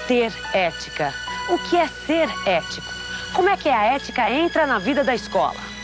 ter ética? O que é ser ético? Como é que a ética entra na vida da escola?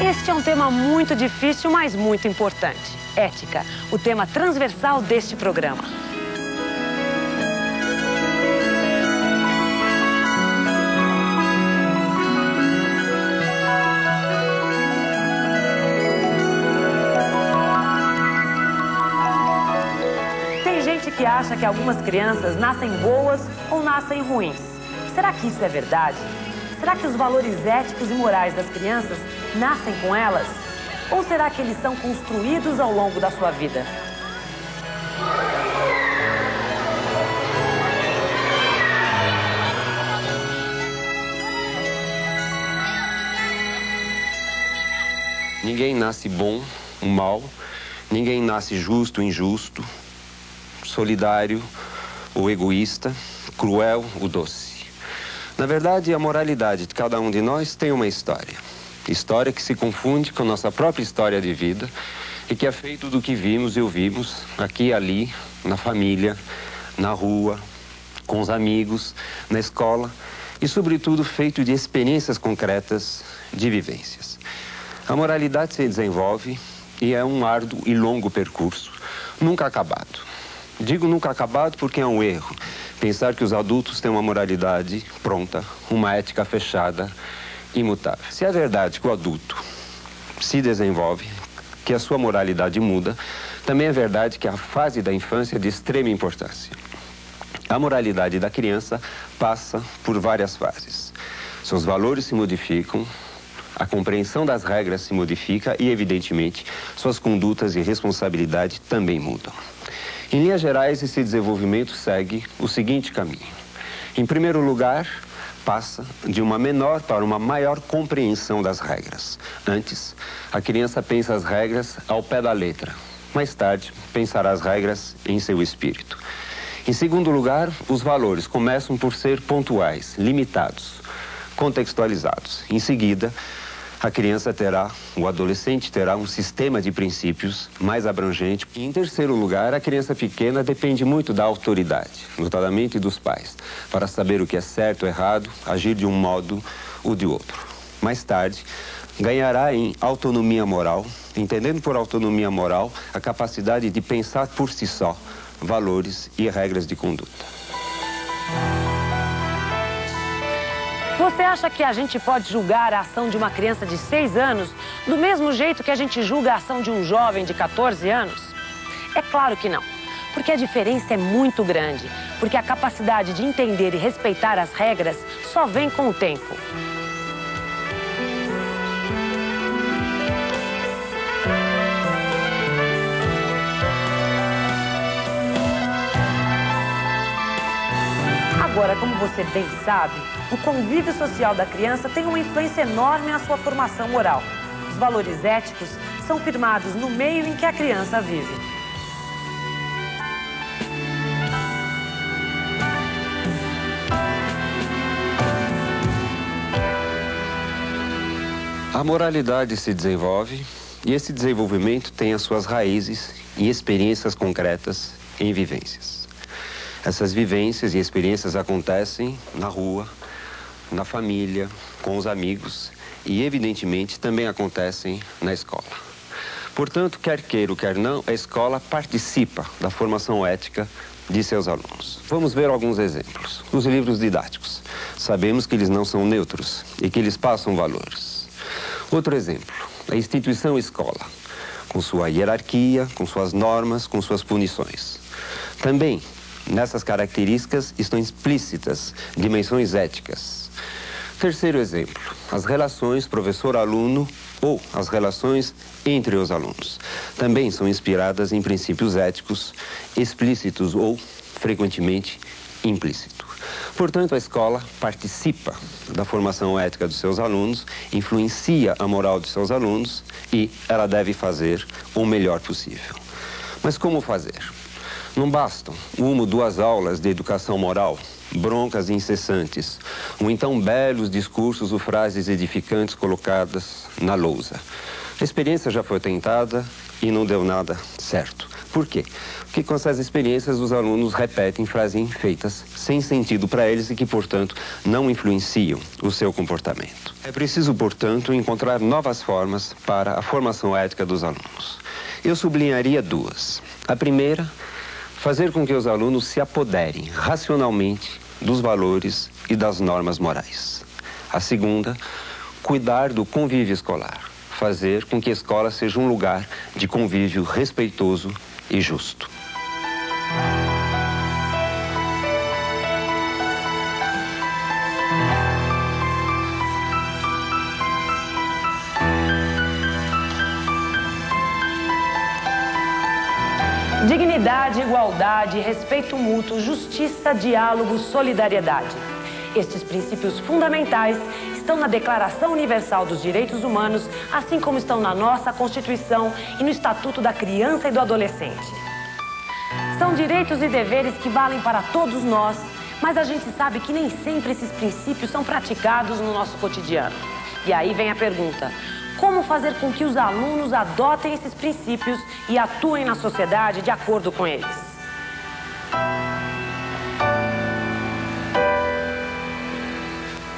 Este é um tema muito difícil, mas muito importante. Ética, o tema transversal deste programa. Tem gente que acha que algumas crianças nascem boas ou nascem ruins. Será que isso é verdade? Será que os valores éticos e morais das crianças nascem com elas? Ou será que eles são construídos ao longo da sua vida? Ninguém nasce bom ou mal, ninguém nasce justo ou injusto, solidário ou egoísta, cruel ou doce. Na verdade, a moralidade de cada um de nós tem uma história. História que se confunde com nossa própria história de vida e que é feito do que vimos e ouvimos aqui e ali, na família, na rua, com os amigos, na escola e, sobretudo, feito de experiências concretas, de vivências. A moralidade se desenvolve e é um árduo e longo percurso, nunca acabado. Digo nunca acabado porque é um erro pensar que os adultos têm uma moralidade pronta, uma ética fechada, imutável. Se é verdade que o adulto se desenvolve, que a sua moralidade muda, também é verdade que a fase da infância é de extrema importância. A moralidade da criança passa por várias fases. Seus valores se modificam, a compreensão das regras se modifica e, evidentemente, suas condutas e responsabilidade também mudam. Em linhas gerais, esse desenvolvimento segue o seguinte caminho. Em primeiro lugar, passa de uma menor para uma maior compreensão das regras. Antes, a criança pensa as regras ao pé da letra. Mais tarde, pensará as regras em seu espírito. Em segundo lugar, os valores começam por ser pontuais, limitados, contextualizados. Em seguida, a criança terá, o adolescente terá um sistema de princípios mais abrangente. E, em terceiro lugar, a criança pequena depende muito da autoridade, notadamente dos pais, para saber o que é certo ou errado, agir de um modo ou de outro. Mais tarde, ganhará em autonomia moral, entendendo por autonomia moral a capacidade de pensar por si só valores e regras de conduta. Você acha que a gente pode julgar a ação de uma criança de 6 anos do mesmo jeito que a gente julga a ação de um jovem de 14 anos? É claro que não, porque a diferença é muito grande, porque a capacidade de entender e respeitar as regras só vem com o tempo. Agora, como você bem sabe, o convívio social da criança tem uma influência enorme na sua formação moral. Os valores éticos são firmados no meio em que a criança vive. A moralidade se desenvolve e esse desenvolvimento tem as suas raízes em experiências concretas, em vivências. Essas vivências e experiências acontecem na rua, na família, com os amigos e, evidentemente, também acontecem na escola. Portanto, quer queira ou quer não, a escola participa da formação ética de seus alunos. Vamos ver alguns exemplos. Os livros didáticos. Sabemos que eles não são neutros e que eles passam valores. Outro exemplo, a instituição escola, com sua hierarquia, com suas normas, com suas punições. Também, nessas características estão explícitas dimensões éticas. Terceiro exemplo, as relações professor-aluno ou as relações entre os alunos. Também são inspiradas em princípios éticos explícitos ou, frequentemente, implícitos. Portanto, a escola participa da formação ética dos seus alunos, influencia a moral dos seus alunos e ela deve fazer o melhor possível. Mas como fazer? Não bastam uma ou duas aulas de educação moral, broncas incessantes, ou então belos discursos ou frases edificantes colocadas na lousa. A experiência já foi tentada e não deu nada certo. Por quê? Porque com essas experiências os alunos repetem frases feitas sem sentido para eles e que, portanto, não influenciam o seu comportamento. É preciso, portanto, encontrar novas formas para a formação ética dos alunos. Eu sublinharia duas. A primeira, fazer com que os alunos se apoderem racionalmente dos valores e das normas morais. A segunda, cuidar do convívio escolar. Fazer com que a escola seja um lugar de convívio respeitoso e justo. Dignidade, igualdade, respeito mútuo, justiça, diálogo, solidariedade. Estes princípios fundamentais estão na Declaração Universal dos Direitos Humanos, assim como estão na nossa Constituição e no Estatuto da Criança e do Adolescente. São direitos e deveres que valem para todos nós, mas a gente sabe que nem sempre esses princípios são praticados no nosso cotidiano. E aí vem a pergunta: como fazer com que os alunos adotem esses princípios e atuem na sociedade de acordo com eles?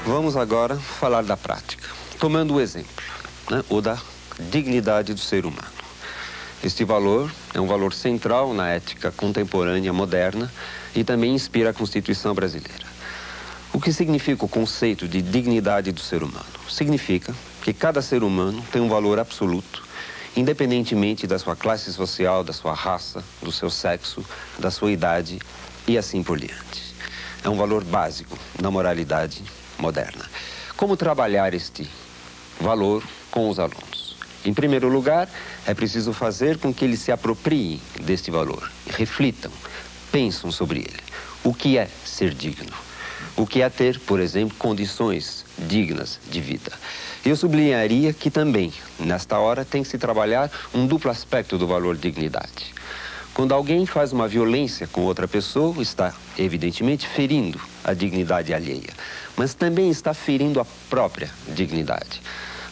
Vamos agora falar da prática, tomando o exemplo, o da dignidade do ser humano. Este valor é um valor central na ética contemporânea moderna e também inspira a Constituição brasileira. O que significa o conceito de dignidade do ser humano? Significa que cada ser humano tem um valor absoluto, independentemente da sua classe social, da sua raça, do seu sexo, da sua idade e assim por diante. É um valor básico na moralidade moderna. Como trabalhar este valor com os alunos? Em primeiro lugar, é preciso fazer com que eles se apropriem deste valor, reflitam, pensam sobre ele. O que é ser digno? O que é ter, por exemplo, condições dignas de vida? Eu sublinharia que também, nesta hora, tem que se trabalhar um duplo aspecto do valor dignidade. Quando alguém faz uma violência com outra pessoa, está, evidentemente, ferindo a dignidade alheia, mas também está ferindo a própria dignidade.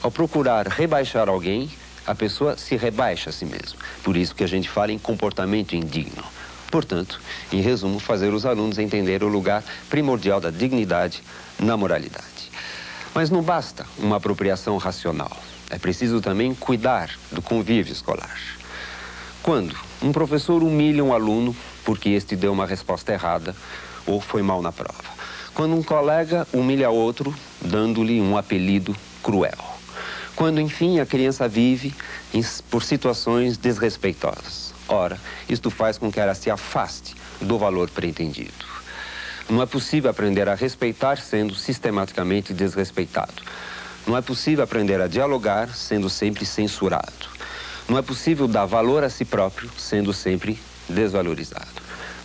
Ao procurar rebaixar alguém, a pessoa se rebaixa a si mesma. Por isso que a gente fala em comportamento indigno. Portanto, em resumo, fazer os alunos entender o lugar primordial da dignidade na moralidade. Mas não basta uma apropriação racional. É preciso também cuidar do convívio escolar. Quando um professor humilha um aluno porque este deu uma resposta errada ou foi mal na prova. Quando um colega humilha outro dando-lhe um apelido cruel. Quando, enfim, a criança vive por situações desrespeitosas. Ora, isto faz com que ela se afaste do valor pretendido. Não é possível aprender a respeitar sendo sistematicamente desrespeitado. Não é possível aprender a dialogar sendo sempre censurado. Não é possível dar valor a si próprio sendo sempre desvalorizado.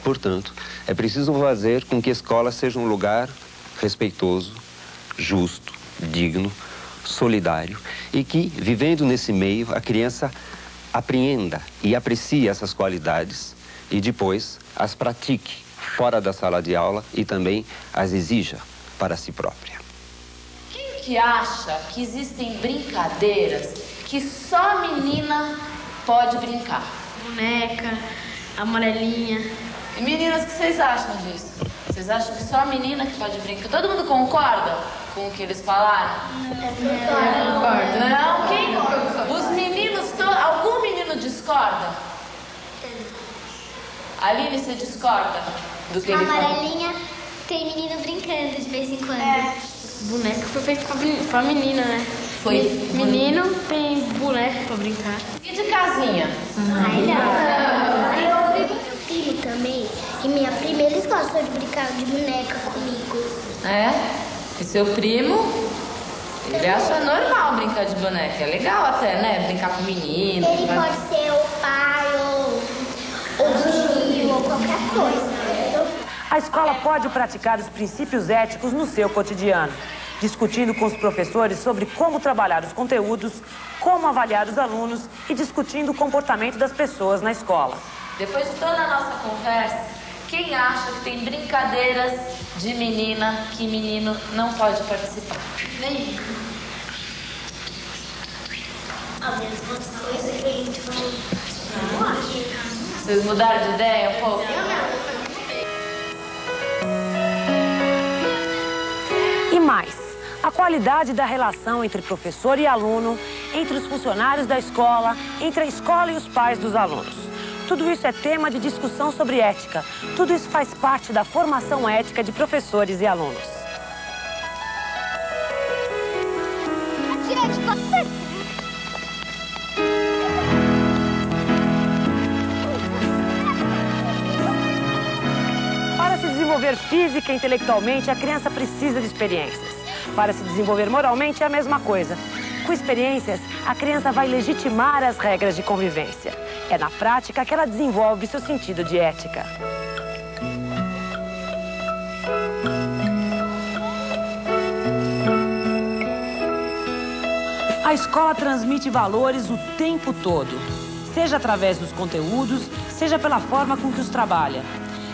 Portanto, é preciso fazer com que a escola seja um lugar respeitoso, justo, digno, solidário e que, vivendo nesse meio, a criança apreenda e aprecie essas qualidades e depois as pratique fora da sala de aula e também as exija para si própria. Quem que acha que existem brincadeiras que só menina pode brincar? Boneca, amarelinha. E meninas, o que vocês acham disso? Vocês acham que só a menina que pode brincar? Todo mundo concorda com o que eles falaram? Concordo. Não? Quem? Os meninos, algum menino discorda? Aline, você discorda do que ele falou? Amarelinha tem menino brincando de vez em quando. Boneca foi feito pra menina, né? Foi. Menino tem boneca pra brincar. E de casinha? Ai, não. Eu vi meu filho também, e minha prima, eles gostam de brincar de boneca comigo. É? E seu primo? Ele acha normal brincar de boneca. É legal até, né? Brincar com menino. Ele pode ser o pai ou o tio ou qualquer coisa. A escola pode praticar os princípios éticos no seu cotidiano, discutindo com os professores sobre como trabalhar os conteúdos, como avaliar os alunos e discutindo o comportamento das pessoas na escola. Depois de toda a nossa conversa, quem acha que tem brincadeiras de menina que menino não pode participar? As mesmas coisas que a gente falou. Vocês mudaram de ideia um pouco? E mais, a qualidade da relação entre professor e aluno, entre os funcionários da escola, entre a escola e os pais dos alunos. Tudo isso é tema de discussão sobre ética. Tudo isso faz parte da formação ética de professores e alunos. Para se desenvolver física e intelectualmente, a criança precisa de experiências. Para se desenvolver moralmente, é a mesma coisa. Com experiências, a criança vai legitimar as regras de convivência. É na prática que ela desenvolve seu sentido de ética. A escola transmite valores o tempo todo, seja através dos conteúdos, seja pela forma com que os trabalha.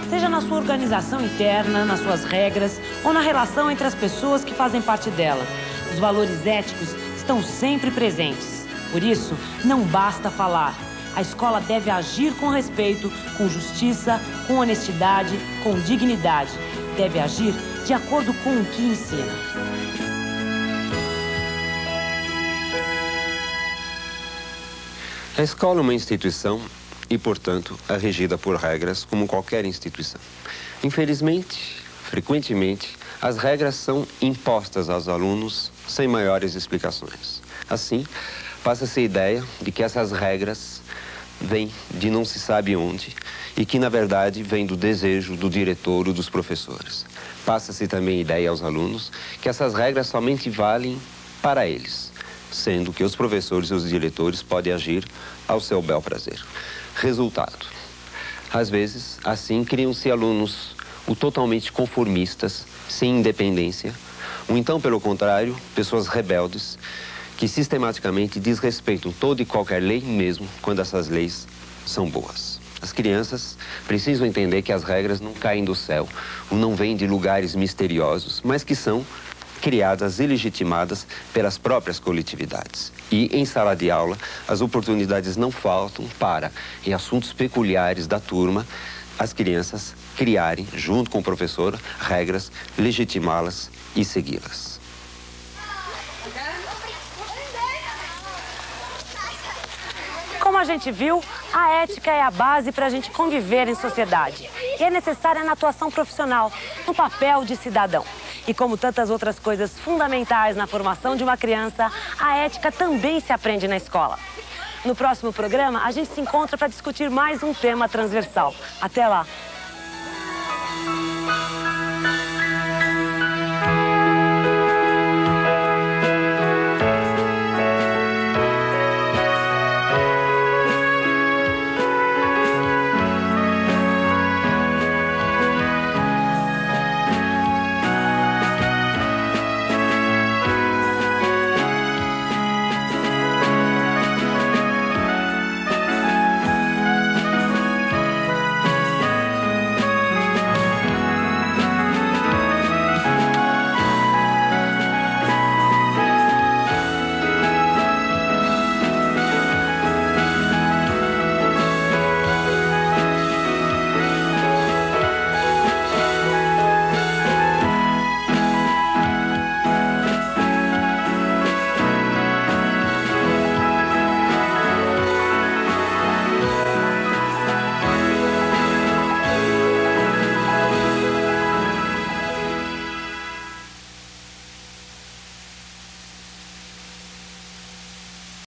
Seja na sua organização interna, nas suas regras ou na relação entre as pessoas que fazem parte dela. Os valores éticos estão sempre presentes. Por isso, não basta falar. A escola deve agir com respeito, com justiça, com honestidade, com dignidade. Deve agir de acordo com o que ensina. A escola é uma instituição e, portanto, é regida por regras como qualquer instituição. Infelizmente, frequentemente, as regras são impostas aos alunos sem maiores explicações. Assim, passa-se a ideia de que essas regras vêm de não se sabe onde e que, na verdade, vêm do desejo do diretor ou dos professores. Passa-se também a ideia aos alunos que essas regras somente valem para eles, sendo que os professores e os diretores podem agir ao seu bel prazer. Resultado: às vezes, assim, criam-se alunos totalmente conformistas, sem independência, ou então, pelo contrário, pessoas rebeldes que sistematicamente desrespeitam toda e qualquer lei, mesmo quando essas leis são boas. As crianças precisam entender que as regras não caem do céu, ou não vêm de lugares misteriosos, mas que são criadas e legitimadas pelas próprias coletividades. E, em sala de aula, as oportunidades não faltam para, em assuntos peculiares da turma, as crianças criarem, junto com o professor, regras, legitimá-las e segui-las. Como a gente viu, a ética é a base para a gente conviver em sociedade. E é necessária na atuação profissional, no papel de cidadão. E como tantas outras coisas fundamentais na formação de uma criança, a ética também se aprende na escola. No próximo programa, a gente se encontra para discutir mais um tema transversal. Até lá!